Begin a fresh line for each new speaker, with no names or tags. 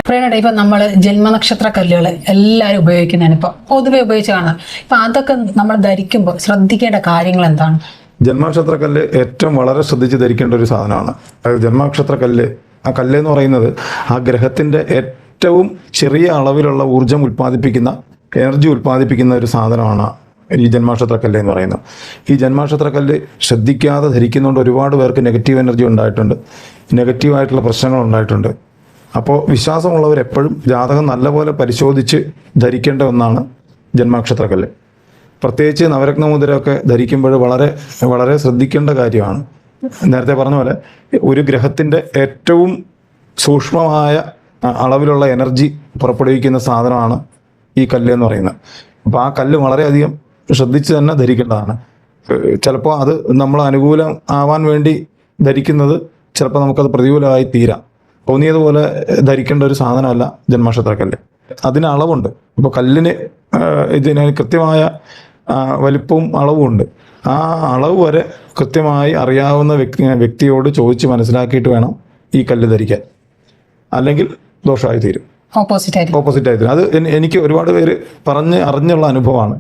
Friday ഇപ്പൊ നമ്മള് ജന്മനക്ഷത്ര കല്ലുകൾ എല്ലാവരും ഉപയോഗിക്കുന്നതാണ് ഇപ്പൊ പൊതുവെ ഉപയോഗിച്ച് കാണാം. ഇപ്പൊ അതൊക്കെ നമ്മൾ ധരിക്കുമ്പോൾ ശ്രദ്ധിക്കേണ്ട കാര്യങ്ങൾ എന്താണ്?
ജന്മനക്ഷത്ര കല്ല് ഏറ്റവും വളരെ ശ്രദ്ധിച്ച് ധരിക്കേണ്ട ഒരു സാധനമാണ്. അതായത് ജന്മനക്ഷത്ര കല്ല്, ആ കല്ല് എന്ന് പറയുന്നത് ആ ഗ്രഹത്തിന്റെ ഏറ്റവും ചെറിയ അളവിലുള്ള ഊർജം ഉൽപ്പാദിപ്പിക്കുന്ന, എനർജി ഉൽപ്പാദിപ്പിക്കുന്ന ഒരു സാധനമാണ് ഈ ജന്മനക്ഷത്ര കല്ല് എന്ന് പറയുന്നത്. ഈ ജന്മനക്ഷത്ര കല്ല് ശ്രദ്ധിക്കാതെ ധരിക്കുന്നതുകൊണ്ട് ഒരുപാട് പേർക്ക് നെഗറ്റീവ് എനർജി ഉണ്ടായിട്ടുണ്ട്, നെഗറ്റീവായിട്ടുള്ള പ്രശ്നങ്ങൾ ഉണ്ടായിട്ടുണ്ട്. അപ്പോൾ വിശ്വാസമുള്ളവരെപ്പോഴും ജാതകം നല്ലപോലെ പരിശോധിച്ച് ധരിക്കേണ്ട ഒന്നാണ് ജന്മനക്ഷത്ര കല്ല്. പ്രത്യേകിച്ച് നവരത്ന മുദ്രയൊക്കെ ധരിക്കുമ്പോൾ വളരെ വളരെ ശ്രദ്ധിക്കേണ്ട കാര്യമാണ്. നേരത്തെ പറഞ്ഞ പോലെ ഒരു ഗ്രഹത്തിൻ്റെ ഏറ്റവും സൂക്ഷ്മമായ അളവിലുള്ള എനർജി പുറപ്പെടുവിക്കുന്ന സാധനമാണ് ഈ കല്ല് എന്ന് പറയുന്നത്. അപ്പോൾ ആ കല്ല് വളരെയധികം ശ്രദ്ധിച്ച് തന്നെ ധരിക്കേണ്ടതാണ്. ചിലപ്പോൾ അത് നമ്മൾ അനുകൂലം ആവാൻ വേണ്ടി ധരിക്കുന്നത് ചിലപ്പോൾ നമുക്കത് പ്രതികൂലമായി തീരാം. തോന്നിയതുപോലെ ധരിക്കേണ്ട ഒരു സാധനമല്ല ജന്മനക്ഷത്ര കല്ല്. അതിന് അളവുണ്ട്. ഇപ്പോൾ കല്ലിന് ഇതിന് കൃത്യമായ വലിപ്പവും അളവും ഉണ്ട്. ആ അളവ് വരെ കൃത്യമായി അറിയാവുന്ന വ്യക്തിയോട് ചോദിച്ച് മനസ്സിലാക്കിയിട്ട് വേണം ഈ കല്ല് ധരിക്കാൻ, അല്ലെങ്കിൽ ദോഷമായി തീരും, ഓപ്പോസിറ്റ് ആയി തീരും. അത് എനിക്ക് ഒരുപാട് പേര് അറിഞ്ഞുള്ള അനുഭവമാണ്.